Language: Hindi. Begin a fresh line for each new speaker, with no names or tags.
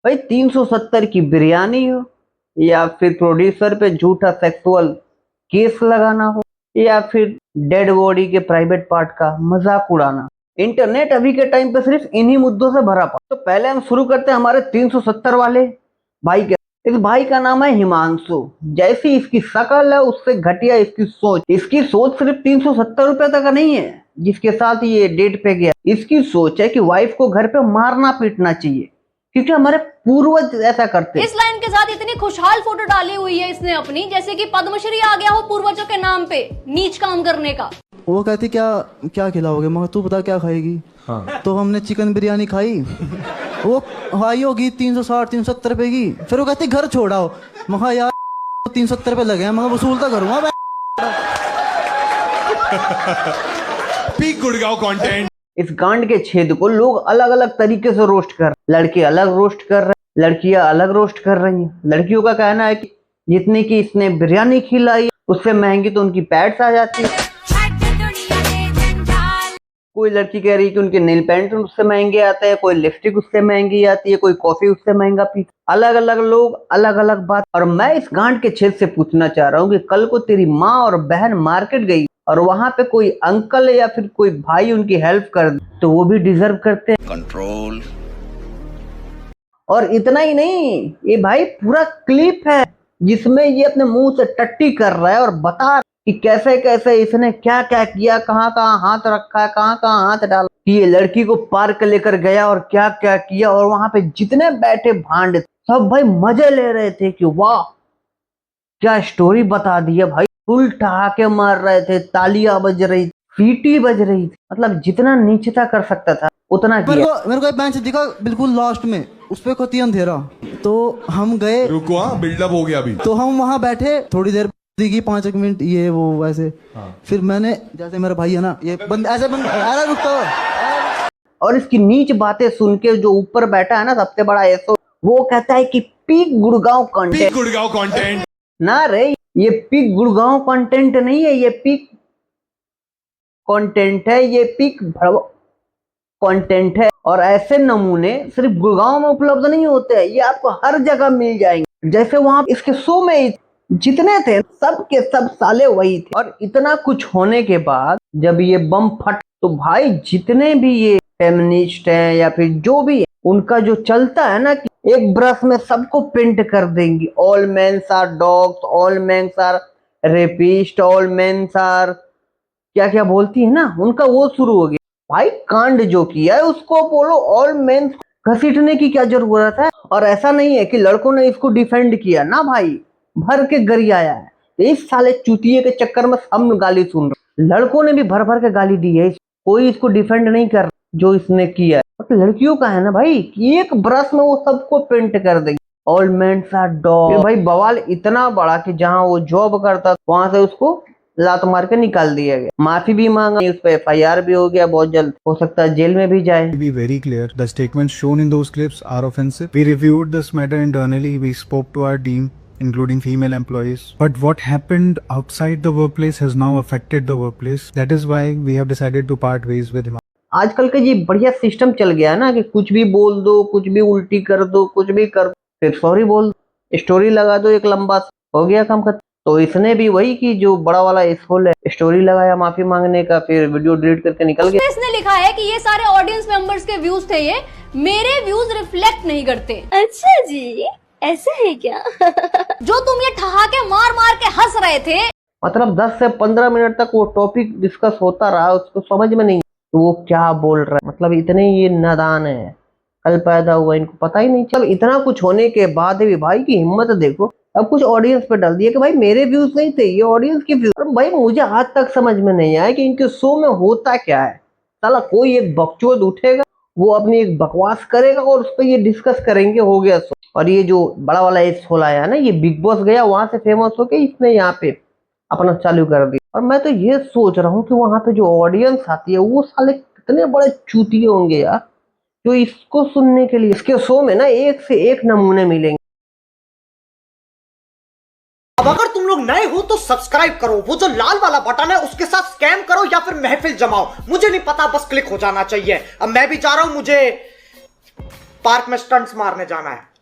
भाई 370 की बिरयानी हो, या फिर प्रोड्यूसर पे झूठा सेक्सुअल केस लगाना हो, या फिर डेड बॉडी के प्राइवेट पार्ट का मजाक उड़ाना। इंटरनेट अभी के टाइम पे सिर्फ इन्हीं मुद्दों से भरा पड़ा। तो पहले हम शुरू करते हैं हमारे 370 वाले भाई के। इस भाई का नाम है हिमांशु। जैसी इसकी शक्ल है उससे घटिया इसकी सोच। इसकी सोच सिर्फ 370 रुपए तक का नहीं है जिसके साथ ये डेट पे गया। इसकी सोच है कि वाइफ को घर पे मारना पीटना चाहिए, क्योंकि हमारे पूर्वज ऐसा करते।
इस लाइन के साथ इतनी खुशहाल फोटो डाली हुई है इसने अपनी, जैसे कि पद्मश्री आ गया हो पूर्वजों के नाम पे नीच काम करने का।
वो कहती क्या क्या खिलाओगे, मगर तू बता क्या खाएगी। हाँ। तो हमने चिकन बिरयानी खाई, वो खाई होगी 360 370 रुपए की। फिर वो कहती घर छोड़ाओ, मगर यार 370 रुपए लगे हैं, मगर वसूल तो करूंगा।
Peak Gurgaon content.
इस गांड के छेद को लोग अलग अलग तरीके से रोस्ट कर, लड़के अलग रोस्ट कर रहे हैं, लड़कियां अलग रोस्ट कर रही हैं। लड़कियों का कहना है कि जितने की इसने बिरयानी खिलाई उससे महंगी तो उनकी पैड्स आ जाती है। कोई लड़की कह रही है कि उनके नेल पेंट उससे महंगे आते हैं, कोई लिपस्टिक उससे महंगी आती है, कोई कॉफी उससे महंगा पीता। अलग अलग लोग अलग अलग बात। और मैं इस गांड के छेद से पूछना चाह रहा हूँ कि कल को तेरी माँ और बहन मार्केट गई और वहां पे कोई अंकल या फिर कोई भाई उनकी हेल्प कर दे, तो वो भी डिजर्व करते हैं कंट्रोल। और इतना ही नहीं, ये भाई पूरा क्लिप है जिसमें ये अपने मुंह से टट्टी कर रहा है और बता कि कैसे कैसे इसने क्या क्या किया, कहाँ कहाँ हाथ रखा है, कहाँ कहाँ हाथ डाला। ये लड़की को पार्क लेकर गया और क्या क्या किया, और वहां पे जितने बैठे भांड सब भाई मजे ले रहे थे कि वाह क्या स्टोरी बता दी है। भाई फुल ठहाके मार रहे थे, तालियां बज रही, सीटी बज रही थी। मतलब जितना नीचता कर सकता था उतना किया।
मेरे को एक बेंच दिखा बिल्कुल लास्ट में, उस पे कोई अंधेरा। तो हम गए,
रुको बिल्डअप हो गया अभी।
तो हम वहां बैठे थोड़ी देर दिखी 5 मिनट ये वो वैसे। हाँ। फिर मैंने जैसे मेरा भाई है ना ये बंद ऐसे बंद रुकता।
और इसकी नीच बातें सुन के जो ऊपर बैठा है ना सबसे बड़ा एसो, वो कहता है कि peak Gurgaon content.
Peak Gurgaon content
ना रे, ये पीक गुड़गांव कंटेंट नहीं है, ये पीक कंटेंट है, ये पीक कंटेंट है। और ऐसे नमूने सिर्फ गुड़गांव में उपलब्ध नहीं होते हैं, ये आपको हर जगह मिल जाएंगे। जैसे वहां इसके शो में जितने थे सब के सब साले वही थे। और इतना कुछ होने के बाद जब ये बम फट, तो भाई जितने भी ये फेमिनिस्ट हैं या फिर जो भी है, उनका जो चलता है ना कि एक ब्रश में सबको पेंट कर देंगे, all mens are dogs, all mens are rapist, all mens are क्या क्या बोलती है ना, उनका वो शुरू हो गया। भाई कांड जो किया है उसको बोलो ऑल मेंस, घसीटने की क्या जरूरत है। और ऐसा नहीं है कि लड़कों ने इसको डिफेंड किया ना, भाई भर के गरियाया है। इस साले चूतिए के चक्कर में हम गाली सुन रहे, लड़कों ने भी भर भर के गाली दी है, कोई इसको डिफेंड नहीं कर जो इसने किया है। तो लड़कियों का है ना भाई कि एक ब्रश में वो सबको पेंट कर देंगे, ऑल मेंस आर डॉग। भाई बवाल इतना बड़ा कि जहां वो जॉब करता वहां से उसको लात मार के निकाल दिया गया, माफी भी मांगा, उस पर FIR भी हो गया, बहुत जल्द हो सकता है जेल में भी जाए।
To be very clear, the statements shown in those clips are offensive. We reviewed this matter internally. We spoke to our team, including female employees. But what happened outside the workplace has now affected the workplace. That is why we have decided to part ways with him.
आजकल का ये बढ़िया सिस्टम चल गया है ना कि कुछ भी बोल दो, कुछ भी उल्टी कर दो, कुछ भी कर दो, फिर सॉरी बोल दो, स्टोरी लगा दो एक लंबा, हो गया काम खत्म। तो इसने भी वही की जो बड़ा वाला एसहोल है, स्टोरी लगाया माफी मांगने का, फिर वीडियो डिलीट करके निकल गया।
इसने लिखा है कि ये सारे ऑडियंस मेंबर्स के व्यूज थे, ये मेरे व्यूज रिफ्लेक्ट नहीं करते।
अच्छा जी, ऐसा है क्या?
जो तुम ये ठहाके मार मार के हंस रहे थे,
मतलब 10 से 15 मिनट तक वो टॉपिक डिस्कस होता रहा, उसको समझ में नहीं तो वो क्या बोल रहा है। मतलब इतने ये नादान है, कल पैदा हुआ, इनको पता ही नहीं। चल इतना कुछ होने के बाद भी भाई की हिम्मत देखो, अब कुछ ऑडियंस पे डाल दिया कि भाई मेरे व्यूज नहीं थे, ये ऑडियंस के व्यूज। भाई मुझे आज तक समझ में नहीं आया कि इनके शो में होता क्या है। साला कोई एक बकचोद उठेगा, वो अपनी एक बकवास करेगा और उस पर ये डिस्कस करेंगे, हो गया शो। और ये जो बड़ा वाला एसहोल आया है ना, ये बिग बॉस गया, वहां से फेमस होके इसने यहाँ पे अपना चालू कर दिया। और मैं तो ये सोच रहा हूँ कि वहां पे जो ऑडियंस आती है वो साले कितने बड़े चूतिए होंगे यार, जो इसको सुनने के लिए इसके शो में ना एक से एक नमूने मिलेंगे।
अब अगर तुम लोग नए हो तो सब्सक्राइब करो, वो जो लाल वाला बटन है उसके साथ स्कैम करो या फिर महफिल जमाओ, मुझे नहीं पता, बस क्लिक हो जाना चाहिए। अब मैं भी जा रहा हूं, मुझे पार्क में स्टंट्स मारने जाना है।